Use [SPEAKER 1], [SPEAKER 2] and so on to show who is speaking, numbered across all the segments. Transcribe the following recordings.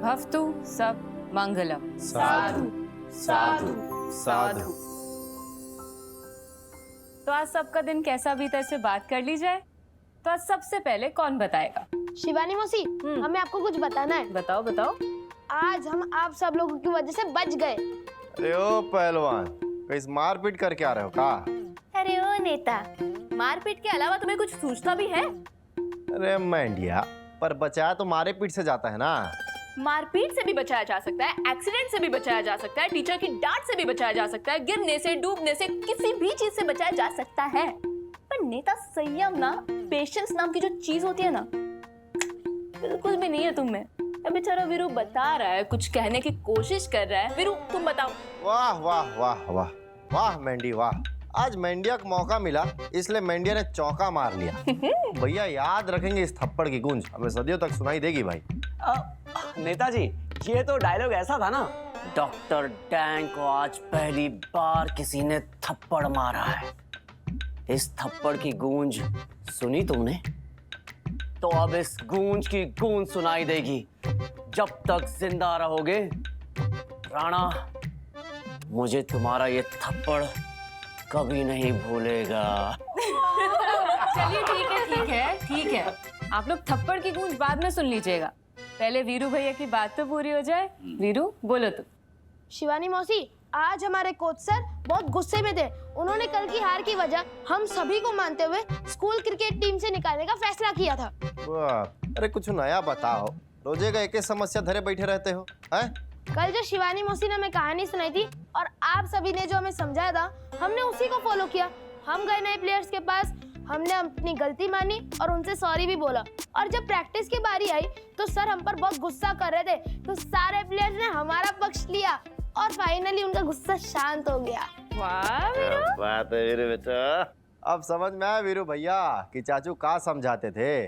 [SPEAKER 1] भवतु सब मंगलम।
[SPEAKER 2] साधु साधु साधु।
[SPEAKER 1] तो आज सबका दिन कैसा बीता इससे बात कर ली जाए। तो आज सबसे पहले कौन बताएगा?
[SPEAKER 3] शिवानी मौसी, हमें आपको कुछ बताना है।
[SPEAKER 1] बताओ बताओ।
[SPEAKER 3] आज हम आप सब लोगों की वजह से बच गए।
[SPEAKER 2] अरे ओ पहलवान, कहीं मारपीट करके आ रहे हो का?
[SPEAKER 4] अरे ओ नेता, मारपीट के अलावा तुम्हें कुछ सूझता भी है?
[SPEAKER 2] अरे मैंडिया, पर बचाया तो मारे पीट से जाता है ना।
[SPEAKER 4] मारपीट से भी बचाया जा सकता है, एक्सीडेंट से भी बचाया जा सकता है, टीचर की डांट से भी बचाया जा सकता है, गिरने से, डूबने से, किसी भी चीज से बचाया जा सकता है। पर नेता, संयम ना, पेशेंस नाम की जो चीज होती है ना, बिल्कुल भी नहीं है तुम में। अब बेचारा वीरू बता रहा है, कुछ कहने की कोशिश कर रहा है। वीरू तुम बताओ।
[SPEAKER 2] वाह वाह वाह वाह वाह मैंडी वाह। आज मैंडिया को मौका मिला, इसलिए मैंडिया ने चौका मार लिया। भैया याद रखेंगे इस थप्पड़ की गूंज, हमें सदियों तक सुनाई देगी भाई।
[SPEAKER 5] नेताजी, ये तो डायलॉग ऐसा था ना, डॉक्टर डैंग को आज पहली बार किसी ने थप्पड़ मारा है। इस थप्पड़ की गूंज सुनी तुमने? तो अब इस गूंज की गूंज सुनाई देगी जब तक जिंदा रहोगे। राणा, मुझे तुम्हारा ये थप्पड़ कभी नहीं भूलेगा।
[SPEAKER 1] चलिए ठीक है। आप लोग थप्पड़ की गूंज बाद में सुन लीजिएगा, पहले वीरू भैया की बात तो पूरी हो जाए। वीरू बोलो तुम।
[SPEAKER 3] शिवानी मौसी, आज हमारे कोच सर बहुत गुस्से में थे। उन्होंने कल की हार की वजह हम सभी को मानते हुए स्कूल क्रिकेट टीम से निकालने का फैसला किया था।
[SPEAKER 2] वाह, अरे कुछ नया बताओ, रोजे का एक ही समस्या धरे बैठे रहते हो हैं?
[SPEAKER 3] कल जो शिवानी मौसी ने हमें कहानी सुनाई थी और आप सभी ने जो हमें समझाया था, हमने उसी को फॉलो किया। हम गए नए प्लेयर्स के पास, हमने अपनी गलती मानी और उनसे सॉरी भी बोला। और जब प्रैक्टिस की बारी आई तो सर हम पर बहुत गुस्सा कर रहे थे, तो सारे प्लेयर्स ने हमारा पक्ष लिया और फाइनली उनका गुस्सा शांत हो गया।
[SPEAKER 1] वाह वीरू।
[SPEAKER 2] बात है वीरू बेटा। अब समझ में आया वीरू भैया कि चाचू का समझाते थे।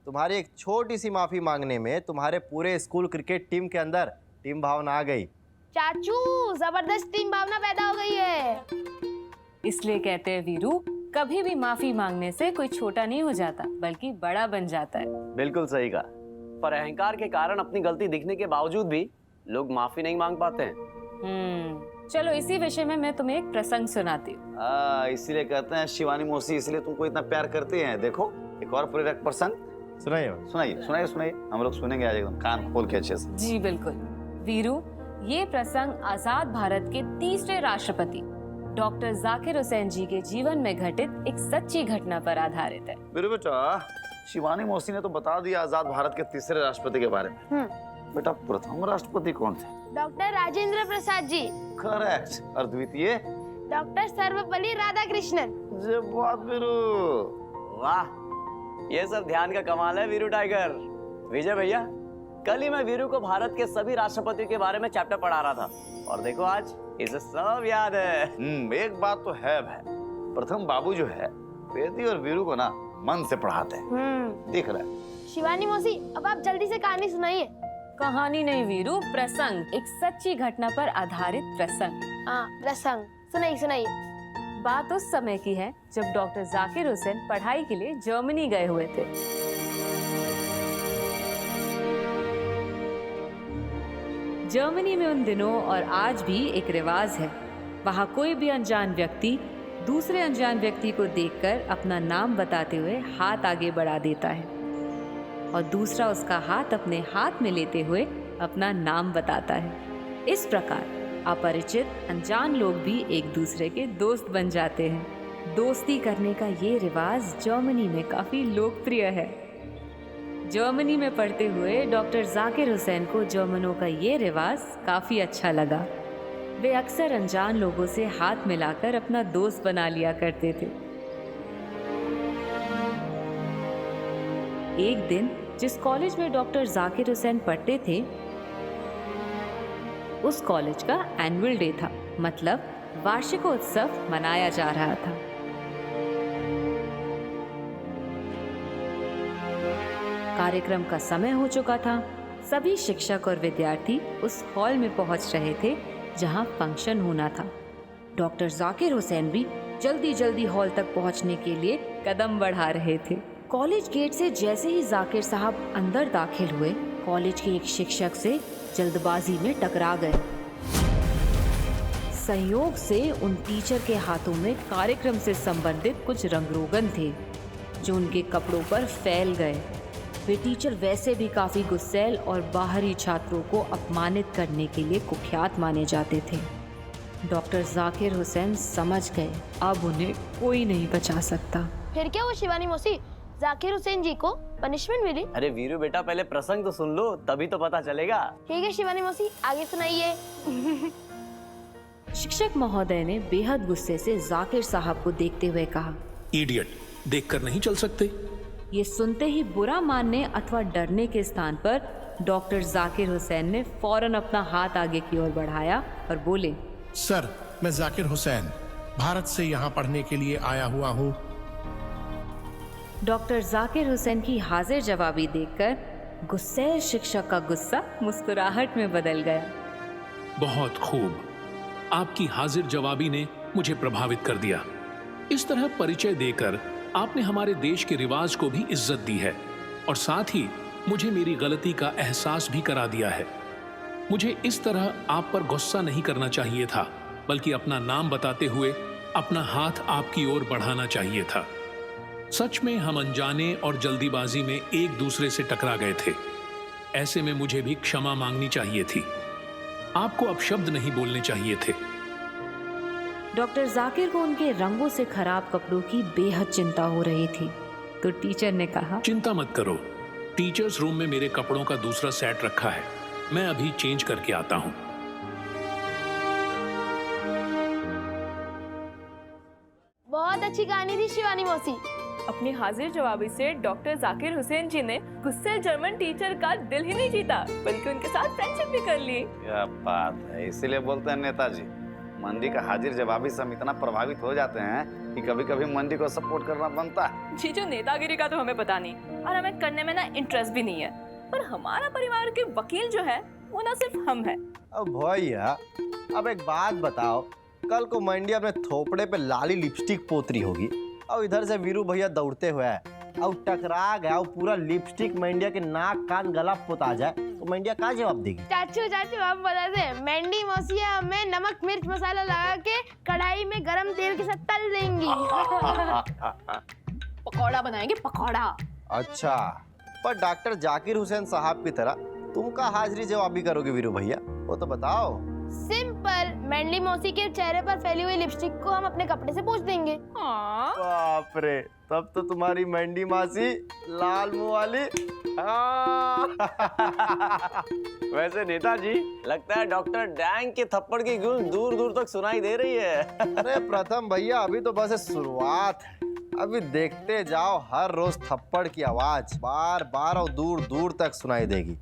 [SPEAKER 2] तुम्हारी एक छोटी सी माफी मांगने में तुम्हारे पूरे स्कूल क्रिकेट टीम के अंदर टीम भावना आ गई।
[SPEAKER 3] चाचू, जबरदस्त टीम भावना पैदा हो गई है।
[SPEAKER 1] इसलिए कहते हैं वीरू, कभी भी माफी मांगने से कोई छोटा नहीं हो जाता, बल्कि बड़ा बन जाता है।
[SPEAKER 5] बिल्कुल सही कहा। पर अहंकार के कारण अपनी गलती दिखने के बावजूद भी लोग माफी नहीं मांग पाते हैं।
[SPEAKER 1] चलो इसी विषय में मैं तुम्हें एक प्रसंग सुनाती हूँ।
[SPEAKER 6] इसीलिए कहते हैं शिवानी मौसी, इसलिए तुमको इतना प्यार करते हैं। देखो एक और प्रेरक प्रसंग
[SPEAKER 2] सुनाइए
[SPEAKER 6] सुनाइए। हम लोग सुनेंगे आज एकदम कान खोल के अच्छे से।
[SPEAKER 1] जी बिल्कुल। वीरू, ये प्रसंग आजाद भारत के तीसरे राष्ट्रपति डॉक्टर जाकिर हुसैन जी के जीवन में घटित एक सच्ची घटना पर आधारित है।
[SPEAKER 6] वीरू बेटा, शिवानी मौसी ने तो बता दिया आजाद भारत के तीसरे राष्ट्रपति के बारे में। बेटा, प्रथम राष्ट्रपति कौन थे?
[SPEAKER 3] डॉक्टर राजेंद्र प्रसाद जी।
[SPEAKER 6] करेक्ट। और द्वितीय?
[SPEAKER 3] डॉक्टर सर्वपल्ली राधाकृष्णन।
[SPEAKER 6] जय बात वीरू।
[SPEAKER 5] वाह, ये सब ध्यान का कमाल है वीरू टाइगर। विजय भैया, कल ही मैं वीरू को भारत के सभी राष्ट्रपतियों के बारे में चैप्टर पढ़ा रहा था और देखो आज इसे सब याद है।
[SPEAKER 6] एक बात तो है भाई, प्रथम बाबू जो है वेदी और वीरू को ना मन से पढ़ाते हैं, दिख रहा है।
[SPEAKER 3] शिवानी मौसी, अब आप जल्दी से कहानी सुनाइए।
[SPEAKER 1] कहानी नहीं वीरू, प्रसंग, एक सच्ची घटना पर आधारित प्रसंग।
[SPEAKER 3] हाँ, प्रसंग सुनाइए।
[SPEAKER 1] बात उस समय की है जब डॉक्टर जाकिर हुसैन पढ़ाई के लिए जर्मनी गए हुए थे। जर्मनी में उन दिनों और आज भी एक रिवाज है, वहाँ कोई भी अनजान व्यक्ति दूसरे अनजान व्यक्ति को देखकर अपना नाम बताते हुए हाथ आगे बढ़ा देता है और दूसरा उसका हाथ अपने हाथ में लेते हुए अपना नाम बताता है। इस प्रकार अपरिचित अनजान लोग भी एक दूसरे के दोस्त बन जाते हैं। दोस्ती करने का ये रिवाज जर्मनी में काफी लोकप्रिय है। जर्मनी में पढ़ते हुए डॉक्टर जाकिर हुसैन को जर्मनों का ये रिवाज काफी अच्छा लगा। वे अक्सर अनजान लोगों से हाथ मिलाकर अपना दोस्त बना लिया करते थे। एक दिन जिस कॉलेज में डॉक्टर जाकिर हुसैन पढ़ते थे, उस कॉलेज का एनुअल डे था, मतलब वार्षिकोत्सव मनाया जा रहा था। कार्यक्रम का समय हो चुका था। सभी शिक्षक और विद्यार्थी उस हॉल में पहुंच रहे थे जहां फंक्शन होना था। डॉक्टर जाकिर हुसैन भी जल्दी जल्दी हॉल तक पहुंचने के लिए कदम बढ़ा रहे थे। कॉलेज गेट से जैसे ही जाकिर साहब अंदर दाखिल हुए, कॉलेज के एक शिक्षक से जल्दबाजी में टकरा गए। संयोग से उन टीचर के हाथों में कार्यक्रम से संबंधित कुछ रंगरोगन थे जो उनके कपड़ों पर फैल गए। वे टीचर वैसे भी काफी गुस्सैल और बाहरी छात्रों को अपमानित करने के लिए कुख्यात माने जाते थे। डॉक्टर जाकिर हुसैन समझ गए अब उन्हें कोई नहीं बचा सकता।
[SPEAKER 3] फिर क्या हुआ शिवानी मौसी, जाकिर हुसैन जी को पनिशमेंट मिली?
[SPEAKER 5] अरे वीरू बेटा, पहले प्रसंग तो सुन लो, तभी तो पता चलेगा।
[SPEAKER 3] ठीक है शिवानी मौसी, आगे सुनाइए।
[SPEAKER 1] शिक्षक महोदय ने बेहद गुस्से से जाकिर साहब को देखते हुए कहा,
[SPEAKER 7] इडियट, देखकर नहीं चल सकते?
[SPEAKER 1] ये सुनते ही बुरा मानने अथवा डरने के स्थान पर डॉक्टर जाकिर हुसैन ने फौरन अपना हाथ आगे की ओर बढ़ाया और बोले,
[SPEAKER 8] सर, मैं जाकिर हुसैन भारत से यहाँ पढ़ने के लिए आया हुआ हूँ।
[SPEAKER 1] डॉक्टर जाकिर हुसैन की हाजिर जवाबी देखकर गुस्सैल शिक्षक का गुस्सा मुस्कुराहट में बदल गया।
[SPEAKER 7] बहुत खूब, आपकी हाजिर जवाबी ने मुझे प्रभावित कर दिया। इस तरह परिचय देकर आपने हमारे देश के रिवाज को भी इज्जत दी है और साथ ही मुझे मेरी गलती का एहसास भी करा दिया है। मुझे इस तरह आप पर गुस्सा नहीं करना चाहिए था, बल्कि अपना नाम बताते हुए अपना हाथ आपकी ओर बढ़ाना चाहिए था। सच में हम अनजाने और जल्दीबाजी में एक दूसरे से टकरा गए थे। ऐसे में मुझे भी क्षमा मांगनी चाहिए थी। आपको अपशब्द नहीं बोलने चाहिए थे।
[SPEAKER 1] डॉक्टर जाकिर को उनके रंगों से खराब कपड़ों की बेहद चिंता हो रही थी, तो टीचर ने कहा,
[SPEAKER 7] चिंता मत करो, टीचर्स रूम में मेरे कपड़ों का दूसरा सेट रखा है, मैं अभी चेंज करके आता हूँ।
[SPEAKER 3] बहुत अच्छी कहानी थी शिवानी मौसी।
[SPEAKER 4] अपनी हाजिर जवाबी से डॉक्टर जाकिर हुसैन जी ने गुस्से जर्मन टीचर का दिल ही नहीं जीता, बल्कि उनके साथ फ्रेंडशिप भी कर ली।
[SPEAKER 6] क्या बात है, इसीलिए बोलते हैं नेताजी, मंडी का हाजिर जवाबी से हम इतना प्रभावित हो जाते हैं कि कभी कभी मंडी को सपोर्ट करना बनता है।
[SPEAKER 4] जी, जो नेतागिरी का तो हमें पता नहीं और हमें करने में ना इंटरेस्ट भी नहीं है, पर हमारा परिवार के वकील जो है वो ना सिर्फ हम है।
[SPEAKER 2] अब भैया, अब एक बात बताओ, कल को मंडी अपने थोपड़े पे लाली लिपस्टिक पोतरी होगी और इधर से वीरू भैया दौड़ते हुए और टकरा गया और पूरा लिपस्टिक मंडिया के नाक कान गला पोता जाए, तो मंडिया क्या जवाब देगी?
[SPEAKER 3] चाचू चाचू आप बता दे, मंडी मौसिया हमें नमक मिर्च मसाला लगा के कढ़ाई में गरम तेल के साथ तल देंगी।
[SPEAKER 4] पकौड़ा बनाएंगे, पकौड़ा।
[SPEAKER 2] अच्छा, पर डॉक्टर जाकिर हुसैन साहब की तरह तुम का हाजिरी जवाबी करोगे वीरू भैया, वो तो बताओ।
[SPEAKER 3] सिंपल, मंडी मौसी के चेहरे पर फैली हुई लिपस्टिक को हम अपने कपड़े से पोंछ देंगे।
[SPEAKER 2] बाप रे, तब तो तुम्हारी मंडी मासी लाल मुंह वाली।
[SPEAKER 5] वैसे नेताजी, लगता है डॉक्टर डैंग के थप्पड़ की गूंज दूर दूर तक सुनाई दे रही है।
[SPEAKER 2] अरे प्रथम भैया, अभी तो बस शुरुआत है, अभी देखते जाओ, हर रोज थप्पड़ की आवाज बार बार और दूर दूर तक सुनाई देगी।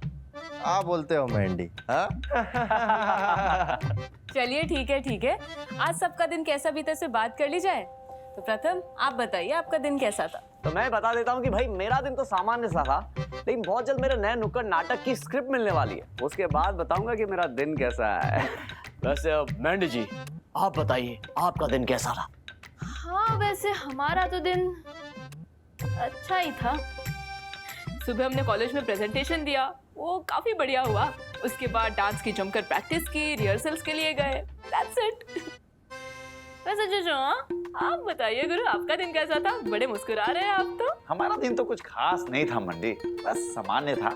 [SPEAKER 2] आप बोलते हो मंडी?
[SPEAKER 4] चलिए ठीक है, आज सबका दिन कैसा बीता से बात कर ली जाए। तो प्रथम आप बताइए, आपका दिन कैसा था?
[SPEAKER 5] तो मैं बता देता हूँ कि भाई मेरा दिन तो सामान्य सा था, लेकिन बहुत जल्द मेरे नए नुक्कड़ नाटक की स्क्रिप्ट मिलने वाली है, उसके बाद बताऊंगा कि मेरा दिन कैसा है। वैसे अब मैंडी जी, आप बताइए, आपका दिन कैसा था?
[SPEAKER 4] हाँ, वैसे हमारा तो दिन अच्छा ही था। सुबह हमने कॉलेज में प्रेजेंटेशन दिया, वो काफी बढ़िया हुआ। उसके बाद डांस की जमकर प्रैक्टिस की, रिहर्सल्स के लिए गए। That's it। वैसे जो आप बताइए गुरु, आपका दिन कैसा था? बड़े मुस्कुरा रहे हैं आप तो।
[SPEAKER 6] हमारा दिन तो कुछ खास नहीं था मंडी, बस सामान्य था।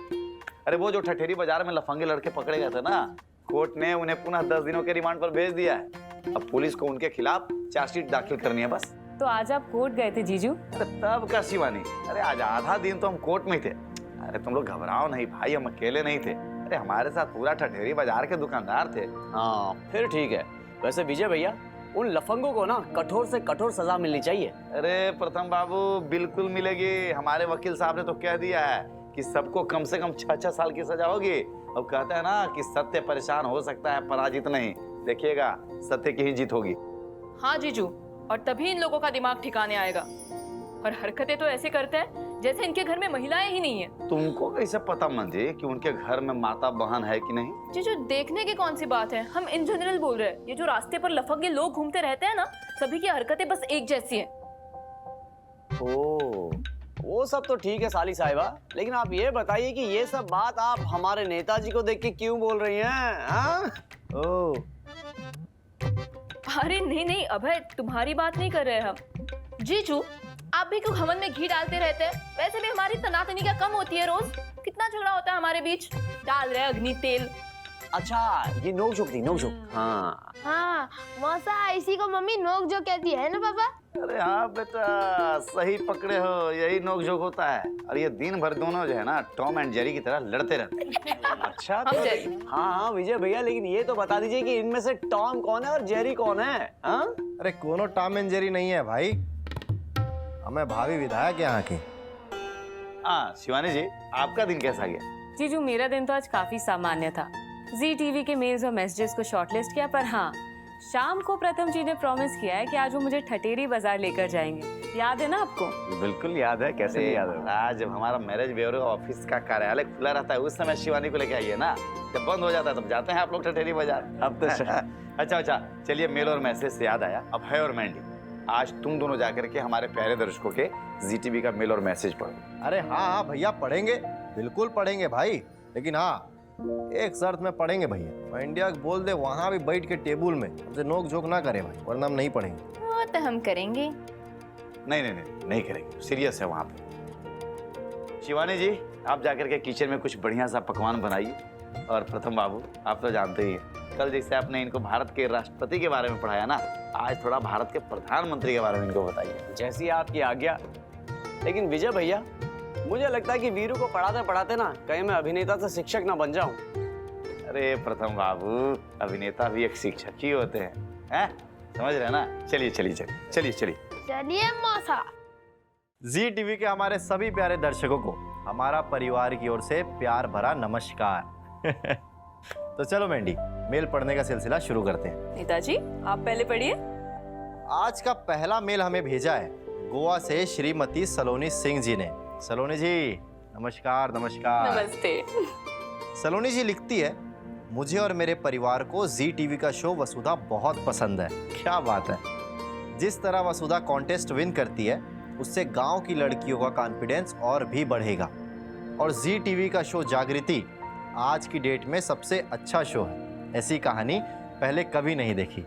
[SPEAKER 6] अरे वो जो ठठेरी बाजार में लफंगे लड़के पकड़े गए थे ना, कोर्ट ने उन्हें पुनः 10 दिनों के रिमांड पर भेज दिया है। अब पुलिस को उनके खिलाफ चार्जशीट दाखिल करनी है बस।
[SPEAKER 1] तो आज आप कोर्ट गए थे जीजू?
[SPEAKER 6] अरे तब का शिवानी, अरे आज आधा दिन तो हम कोर्ट में ही थे। अरे तुम लोग घबराओ नहीं भाई, हम अकेले नहीं थे, अरे हमारे साथ पूरा ठठेरी बाजार के दुकानदार थे।
[SPEAKER 5] हाँ, फिर ठीक है। वैसे विजय भैया, उन लफंगों को ना कठोर से कठोर सजा मिलनी चाहिए।
[SPEAKER 6] अरे प्रथम बाबू, बिल्कुल मिलेगी। हमारे वकील साहब ने तो कह दिया है कि सबको कम से कम 6 साल की सजा होगी। अब कहते हैं ना कि सत्य परेशान हो सकता है, पराजित नहीं। देखिएगा, सत्य की ही जीत होगी।
[SPEAKER 4] हाँ जीजू, और तभी इन लोगों का दिमाग ठिकाने आएगा। और हरकतें तो ऐसे करते हैं जैसे इनके घर में महिलाएं ही नहीं है।
[SPEAKER 6] तुमको कैसे पता मंदी कि उनके घर में माता बहन है कि नहीं?
[SPEAKER 4] जीजू, देखने की कौन सी बात है, हम इन जनरल बोल रहे हैं। ये जो रास्ते पर लफंगे लोग घूमते रहते हैं ना, सभी की हरकतें बस एक जैसी है।
[SPEAKER 6] ओ,
[SPEAKER 5] वो सब तो ठीक है साली साहिबा, लेकिन आप ये बताइए कि ये सब बात आप हमारे नेताजी को देख के क्यों बोल रही हैं? हाँ?
[SPEAKER 2] ओह,
[SPEAKER 4] अरे नहीं नहीं अभय, तुम्हारी बात नहीं कर रहे हम। जीजू, आप भी क्यों घमंड में घी डालते रहते हैं? वैसे भी हमारी तनातनी क्या कम होती है रोज? कितना झगड़ा होता है हमारे बीच। डाल रहे अग्नि तेल।
[SPEAKER 5] अच्छा, ये नोक-झोंक थी, नोक-झोंक। हाँ।
[SPEAKER 3] हाँ मौसा, इसी को मम्मी नोक जो कहती है ना पापा?
[SPEAKER 6] अरे हाँ बेटा, सही पकड़े हो, यही नोक-झोंक होता है। और ये दिन भर दोनों जो है ना टॉम एंड जेरी की तरह लड़ते रहते हैं।
[SPEAKER 5] अच्छा
[SPEAKER 4] हम जेरी।
[SPEAKER 5] हाँ विजय भैया, लेकिन ये तो बता दीजिए कि इनमें से टॉम कौन है और जेरी कौन है? हाँ?
[SPEAKER 2] अरे कोनो टॉम एंड जेरी नहीं है भाई, हमें भाभी विधायक यहाँ की।
[SPEAKER 6] हाँ शिवानी जी, आपका दिन कैसा गया?
[SPEAKER 1] जीजू, मेरा दिन तो आज काफी सामान्य था। जी टीवी के मेल्स और मैसेजेस को शॉर्टलिस्ट किया, पर हाँ, शाम को प्रथम जी ने प्रॉमिस किया है कि आज वो मुझे ठटेरी बाजार लेकर जाएंगे। याद है ना आपको?
[SPEAKER 6] बिल्कुल याद है, कैसे नहीं याद है। आज जब हमारा मैरिज ब्यूरो ऑफिस का कार्यालय खुला रहता है उस समय शिवानी को लेके आइए ना, जब बंद हो जाता है तब जाते हैं आप लोग ठटेरी बाजार।
[SPEAKER 5] अब तो
[SPEAKER 6] अच्छा, चलिए मेल और मैसेज से याद आया, अब है और मैंडी, आज तुम दोनों जाकर के हमारे प्यारे दर्शकों के जी टीवी का मेल और मैसेज पढ़ो।
[SPEAKER 2] अरे हाँ भैया, पढ़ेंगे, बिल्कुल पढ़ेंगे भाई, लेकिन हाँ एक शर्त में पढ़ेंगे भैया। मैं इंडिया को बोल दे वहाँ भी बैठ के टेबल में हमसे नोक झोंक ना करे भाई, वरना हम नहीं पढ़ेंगे।
[SPEAKER 4] वो तो हम करेंगे।
[SPEAKER 6] नहीं करेंगे, सीरियस है वहाँ पे। शिवानी जी, आप जाकर के किचन में कुछ बढ़िया सा पकवान बनाइए। और प्रथम बाबू, आप तो जानते ही हैं, कल जैसे आपने इनको भारत के राष्ट्रपति के बारे में पढ़ाया ना, आज थोड़ा भारत के प्रधानमंत्री के बारे में इनको बताइए।
[SPEAKER 5] जैसी आपकी आज्ञा। लेकिन विजय भैया, मुझे लगता है कि वीरू को पढ़ाते पढ़ाते ना कहीं मैं अभिनेता से शिक्षक ना बन जाऊं।
[SPEAKER 6] अरे प्रथम बाबू, अभिनेता भी एक शिक्षक ही होते हैं, समझ रहे हैं ना? चलिए।
[SPEAKER 3] चलिए मौसा।
[SPEAKER 2] जी टीवी के हमारे सभी प्यारे दर्शकों को हमारा परिवार की ओर से प्यार भरा नमस्कार। तो चलो मैंडी, मेल पढ़ने का सिलसिला शुरू करते हैं।
[SPEAKER 4] नेताजी, आप पहले पढ़िए।
[SPEAKER 2] आज का पहला मेल हमें भेजा है गोवा से श्रीमती सलोनी सिंह जी ने। सलोनी जी नमस्कार।
[SPEAKER 4] नमस्ते।
[SPEAKER 2] सलोनी जी लिखती है, मुझे और मेरे परिवार को जी टीवी का शो वसुधा बहुत पसंद है। क्या बात है। जिस तरह वसुधा कॉन्टेस्ट विन करती है उससे गांव की लड़कियों का कॉन्फिडेंस और भी बढ़ेगा। और जी टीवी का शो जागृति आज की डेट में सबसे अच्छा शो है। ऐसी कहानी पहले कभी नहीं देखी।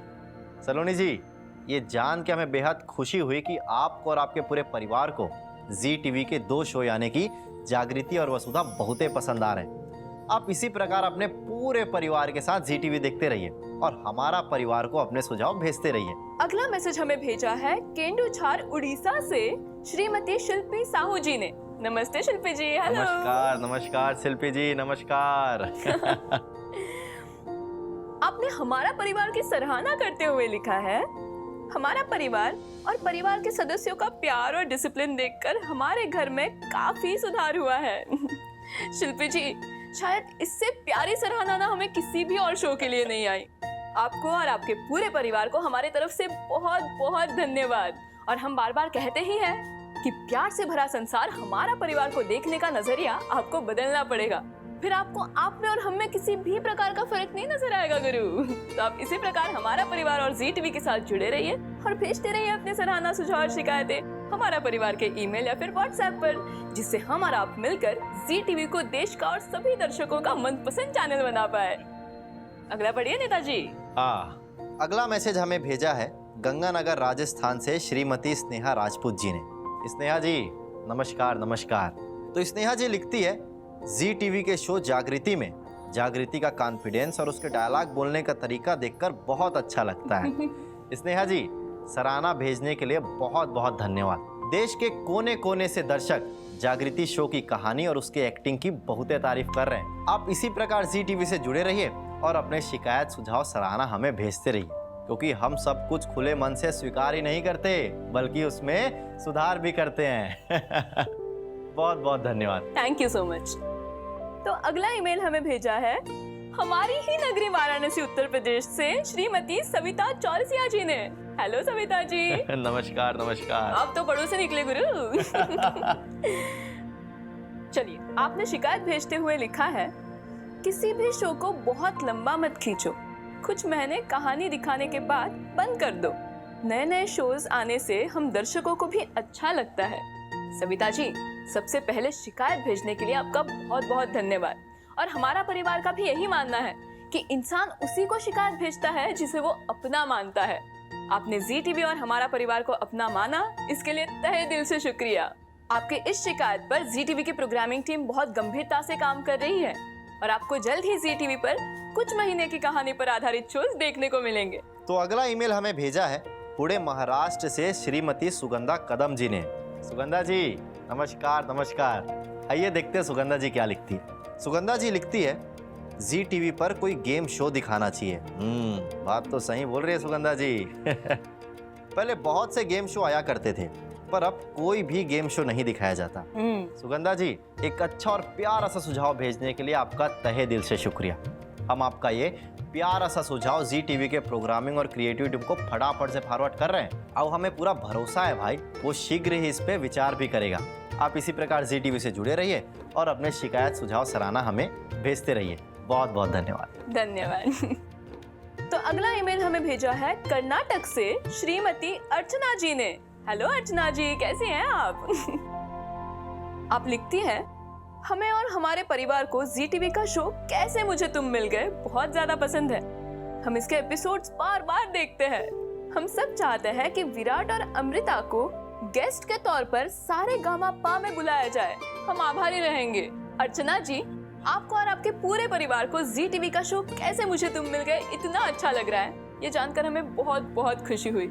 [SPEAKER 2] सलोनी जी, ये जान के हमें बेहद खुशी हुई कि आपको और आपके पूरे परिवार को जी टीवी के 2 शो यानी कि जागृति और वसुधा बहुते पसंद आ रहे हैं। आप इसी प्रकार अपने पूरे परिवार के साथ जी टीवी देखते रहिए और हमारा परिवार को अपने सुझाव भेजते रहिए।
[SPEAKER 4] अगला मैसेज हमें भेजा है केंदुझार उड़ीसा से श्रीमती शिल्पी साहू जी ने। नमस्ते शिल्पी जी। हेलो।
[SPEAKER 2] नमस्कार शिल्पी जी, नमस्कार।
[SPEAKER 4] आपने हमारा परिवार की सराहना करते हुए लिखा है, हमारा परिवार और परिवार के सदस्यों का प्यार और डिसिप्लिन देखकर हमारे घर में काफी सुधार हुआ है। शिल्पी जी, शायद इससे प्यारी सराहना ना हमें किसी भी और शो के लिए नहीं आई। आपको और आपके पूरे परिवार को हमारे तरफ से बहुत बहुत धन्यवाद। और हम बार बार कहते ही हैं कि प्यार से भरा संसार हमारा परिवार को देखने का नजरिया आपको बदलना पड़ेगा, फिर आपको आप में और हम में किसी भी प्रकार का फर्क नहीं नजर आएगा गुरु। तो आप इसी प्रकार हमारा परिवार और जी टीवी के साथ जुड़े रहिए और भेजते रहिए अपने सराहना, सुझाव और शिकायतें हमारा परिवार के ईमेल या फिर व्हाट्सएप पर, जिससे हम और आप मिलकर जी टीवी को देश का और सभी दर्शकों का मनपसंद चैनल बना पाए। अगला पढ़िए नेताजी।
[SPEAKER 2] अगला मैसेज हमें भेजा है गंगानगर राजस्थान से श्रीमती स्नेहा राजपूत जी ने। स्नेहा जी नमस्कार। तो स्नेहा जी लिखती है, जी टीवी के शो जागृति में जागृति का कॉन्फिडेंस और उसके डायलॉग बोलने का तरीका देखकर बहुत अच्छा लगता है। स्नेहा जी, सराहना भेजने के लिए बहुत बहुत धन्यवाद। देश के कोने कोने से दर्शक जागृति शो की कहानी और उसके एक्टिंग की बहुत तारीफ कर रहे हैं। आप इसी प्रकार जी टीवी से जुड़े रहिए और अपने शिकायत, सुझाव, सराहना हमें भेजते रहिए, क्योंकि हम सब कुछ खुले मन से स्वीकार ही नहीं करते बल्कि उसमें सुधार भी करते हैं। बहुत बहुत धन्यवाद।
[SPEAKER 4] Thank you so much. तो अगला ईमेल हमें भेजा है हमारी ही नगरी वाराणसी उत्तर प्रदेश से श्रीमती सविता चौरसिया जी ने। हेलो सविता जी।
[SPEAKER 2] नमस्कार।
[SPEAKER 4] आप तो पड़ोस से निकले गुरु। चलिए, आपने शिकायत भेजते हुए लिखा है, किसी भी शो को बहुत लंबा मत खींचो, कुछ महीने कहानी दिखाने के बाद बंद कर दो। नए नए शोज आने से हम दर्शकों को भी अच्छा लगता है। सविता जी, सबसे पहले शिकायत भेजने के लिए आपका बहुत बहुत धन्यवाद। और हमारा परिवार का भी यही मानना है कि इंसान उसी को शिकायत भेजता है जिसे वो अपना मानता है। आपने जी टीवी और हमारा परिवार को अपना माना, इसके लिए तहे दिल से शुक्रिया। आपके इस शिकायत पर जी टीवी की प्रोग्रामिंग टीम बहुत गंभीरता से काम कर रही है और आपको जल्द ही जी टीवी पर कुछ महीने की कहानी पर आधारित शोज देखने को मिलेंगे।
[SPEAKER 2] तो अगला ईमेल हमें भेजा है पुणे महाराष्ट्र से श्रीमती सुगंधा कदम जी ने। सुगंधा जी नमस्कार। नमस्कार। आइए देखते हैं सुगंधा जी क्या लिखती है। सुगंधा जी लिखती है, जी टीवी पर कोई गेम शो दिखाना चाहिए। बात तो सही बोल रही है सुगंधा जी। पहले बहुत से गेम शो आया करते थे, पर अब कोई भी गेम शो नहीं दिखाया जाता। सुगंधा जी, एक अच्छा और प्यारा सा सुझाव भेजने के लिए आपका तहे दिल से शुक्रिया। हम आपका ये प्यारा सा सुझाव जी टीवी के प्रोग्रामिंग और क्रिएटिव टीम को फटाफट से फॉरवर्ड कर रहे हैं। अब हमें पूरा भरोसा है भाई, वो शीघ्र ही इस पे विचार भी करेगा। आप इसी प्रकार जी टीवी से जुड़े रहिए और अपने शिकायत सुझाव सराहना हमें भेजते रहिए। बहुत बहुत धन्यवाद।
[SPEAKER 4] धन्यवाद। तो अगला ईमेल हमें भेजा है कर्नाटक से श्रीमती अर्चना जी ने। हेलो अर्चना जी, कैसी हैं आप? आप लिखती हैं, हमें और हमारे परिवार को जी टीवी का शो कैसे मुझे तुम मिल गए बहुत ज्यादा पसंद है। हम इसके एपिसोड्स बार बार देखते हैं। हम सब चाहते हैं कि विराट और अमृता को गेस्ट के तौर पर सारे गामा पा में बुलाया जाए। हम आभारी रहेंगे। अर्चना जी, आपको और आपके पूरे परिवार को जी टीवी का शो कैसे मुझे तुम मिल गए इतना अच्छा लग रहा है, ये जानकर हमें बहुत बहुत खुशी हुई।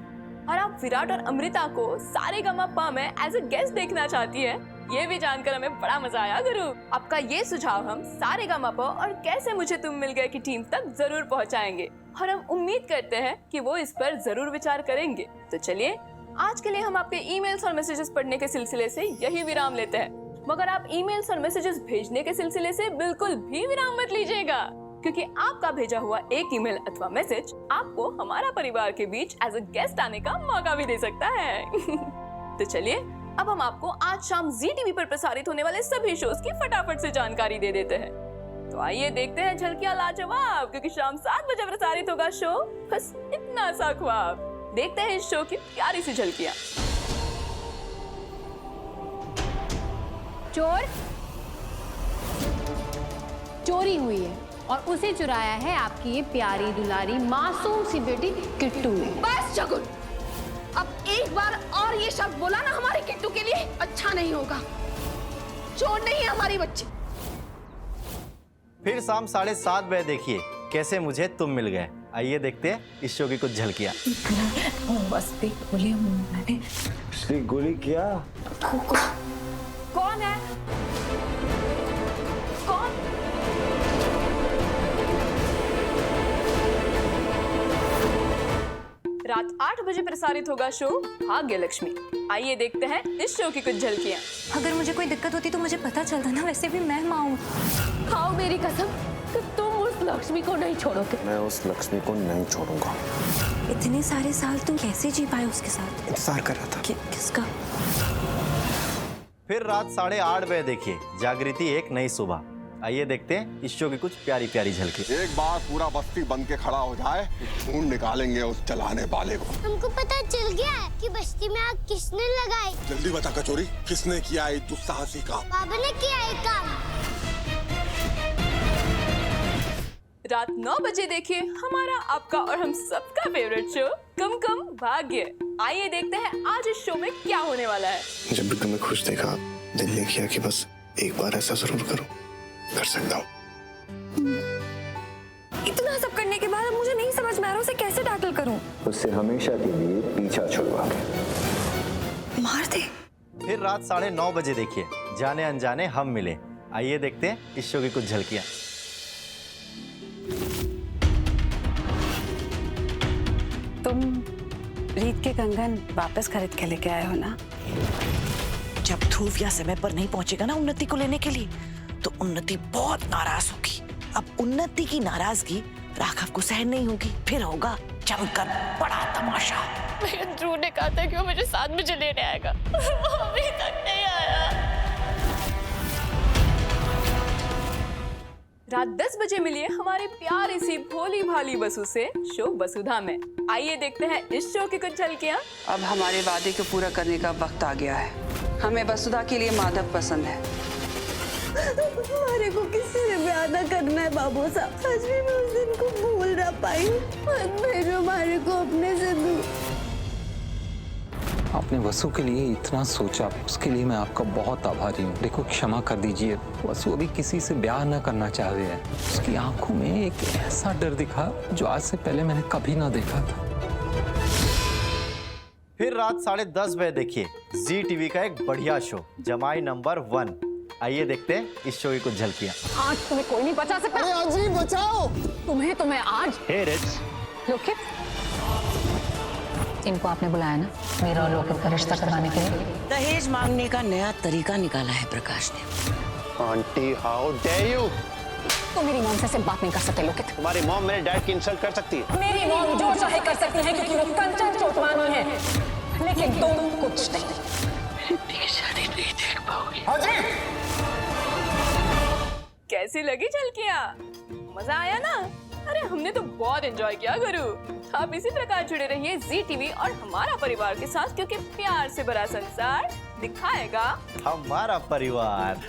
[SPEAKER 4] और आप विराट और अमृता को सारे गामा पा में एज ए गेस्ट देखना चाहती है, ये भी जानकर हमें बड़ा मजा आया गुरु। आपका ये सुझाव हम सारे गामा पा और कैसे मुझे तुम मिल गए की टीम तक जरूर पहुंचाएंगे और हम उम्मीद करते हैं कि वो इस पर जरूर विचार करेंगे। तो चलिए, आज के लिए हम आपके ईमेल्स और मैसेजेस पढ़ने के सिलसिले से यही विराम लेते हैं। मगर आप ईमेल्स और मैसेजेस भेजने के सिलसिले से बिल्कुल भी विराम मत लीजिएगा, क्योंकि आपका भेजा हुआ एक ईमेल अथवा मैसेज आपको हमारा परिवार के बीच एज अ गेस्ट आने का मौका भी दे सकता है। तो चलिए, अब हम आपको आज शाम जी टीवी पर प्रसारित होने वाले सभी शोज की फटाफट से जानकारी दे देते हैं। तो आइए देखते हैं झलकियां लाजवाब, क्योंकि शाम 7 बजे प्रसारित होगा शो बस इतना सा ख्वाब। देखते हैं इस शो की प्यारी सी झलकियां।
[SPEAKER 9] चोरी हुई है और उसे चुराया है आपकी ये प्यारी दुलारी मासूम सी बेटी किट्टू ने।
[SPEAKER 3] बस शगुन, अब एक बार और ये शब्द बोला ना हमारे किट्टू के लिए अच्छा नहीं होगा। चोर नहीं है हमारी बच्ची।
[SPEAKER 2] फिर शाम 7:30 बजे देखिए कैसे मुझे तुम मिल गए। आइए देखते हैं इस शो की कुछ झलकियां।
[SPEAKER 6] गोली क्या?
[SPEAKER 4] कौन है? कौन? रात 8 बजे प्रसारित होगा शो भाग्य लक्ष्मी। आइए देखते हैं इस शो की कुछ झलकियां।
[SPEAKER 10] अगर मुझे कोई दिक्कत होती तो मुझे पता चलता ना, वैसे भी मैं माँ हूँ।
[SPEAKER 3] खाओ मेरी कसम कि तुम उस लक्ष्मी को नहीं छोड़ोगे।
[SPEAKER 11] मैं उस लक्ष्मी को नहीं छोड़ूंगा।
[SPEAKER 10] इतने सारे साल तुम कैसे जी पाए उसके साथ?
[SPEAKER 11] इंतजार कर रहा था।
[SPEAKER 10] किसका?
[SPEAKER 2] फिर रात 8:30 बजे देखिए जागृति एक नई सुबह। आइए देखते हैं इस शो की कुछ प्यारी प्यारी झलकी।
[SPEAKER 12] एक बार पूरा बस्ती बन के खड़ा हो जाए, ढूंढ निकालेंगे उस जलाने वाले को।
[SPEAKER 13] हमको पता चल गया है कि बस्ती में आग किसने लगाई।
[SPEAKER 12] जल्दी बता कचोरी, किसने किया ये दुस्साहसी काम?
[SPEAKER 13] बाबा ने किया ये काम।
[SPEAKER 4] रात 9 बजे देखिए हमारा, आपका और हम सबका फेवरेट शो कम कम भाग्य। आइए देखते हैं आज इस शो में क्या होने वाला है।
[SPEAKER 11] जब भी तुम्हें खुश देखा, दिल ने किया कि बस एक बार ऐसा जरूर करूं। कर सकता हूँ।
[SPEAKER 10] इतना सब करने के बाद मुझे नहीं समझ में आ रहा उसे कैसे टैकल करूं।
[SPEAKER 11] उससे हमेशा के लिए पीछा छुड़वा दे।
[SPEAKER 10] मार दे।
[SPEAKER 2] फिर रात 9:30 बजे देखिए जाने अनजाने हम मिले। आइए देखते हैं इस शो की कुछ झलकियां।
[SPEAKER 14] तुम रीत के कंगन वापस खरीद के लेके आए हो ना?
[SPEAKER 15] जब ध्रुव या समय पर नहीं पहुंचेगा ना उन्नति को लेने के लिए, तो उन्नति बहुत नाराज होगी। अब उन्नति की नाराजगी राघव को सहन नहीं होगी, फिर होगा जमकर बड़ा तमाशा।
[SPEAKER 3] ध्रुव ने कहा था कि वो मुझे 7 बजे लेने आएगा, अभी तक नहीं आया।
[SPEAKER 4] रात 10 बजे मिलिए हमारी प्यारी सी भोली भाली बसु से शो वसुधा में। आइए देखते हैं इस शो की कुछ झलकियां।
[SPEAKER 14] अब हमारे वादे को पूरा करने का वक्त आ गया है। हमें वसुधा के लिए माधव पसंद है।
[SPEAKER 10] हमारे को किसी से ब्याह ना करना है बाबू साहब। आज भी मैं उस दिन को भूल ना पाई। मत भेजो हमारे को अपने से दूर।
[SPEAKER 16] आपने वसु के लिए इतना सोचा, उसके लिए मैं आपका बहुत आभारी हूँ। देखो क्षमा कर दीजिए, वसु अभी किसी से ब्याह न करना चाह रही है। उसकी आंखों में एक ऐसा डर दिखा जो आज से पहले मैंने कभी ना देखा था।
[SPEAKER 2] फिर रात 10:30 बजे देखिए जी टीवी का एक बढ़िया शो जमाई नंबर 1। आइए देखते हैं इस शो की कुछ झलकियां।
[SPEAKER 9] आज तुम्हें कोई नहीं बचा सकता।
[SPEAKER 10] अरे अजी बचाओ।
[SPEAKER 9] तुम्हें आज।
[SPEAKER 2] हे रिच।
[SPEAKER 9] लोकित, इनको आपने बुलाया ना मेरा और लोकित का रिश्ता करवाने के लिए?
[SPEAKER 15] दहेज मांगने का नया तरीका निकाला है प्रकाश ने।
[SPEAKER 11] Aunty how dare you.
[SPEAKER 9] तुम मेरी मॉम से बात नहीं कर सकते लोकित।
[SPEAKER 11] तुम्हारी मॉम मेरे डैड की इंसल्ट कर सकती है।
[SPEAKER 9] मेरी मॉम जो चाहे कर सकती है क्योंकि वो कंचन चोटवानी है, लेकिन तुम कुछ नहीं।
[SPEAKER 15] शादी नहीं देख पाओगी।
[SPEAKER 4] कैसी लगी झलकियाँ? मजा आया ना? अरे हमने तो बहुत एंजॉय किया गुरु। आप इसी प्रकार जुड़े रहिए जी टीवी और हमारा परिवार के साथ, क्योंकि प्यार से भरा संसार दिखाएगा
[SPEAKER 2] हमारा परिवार।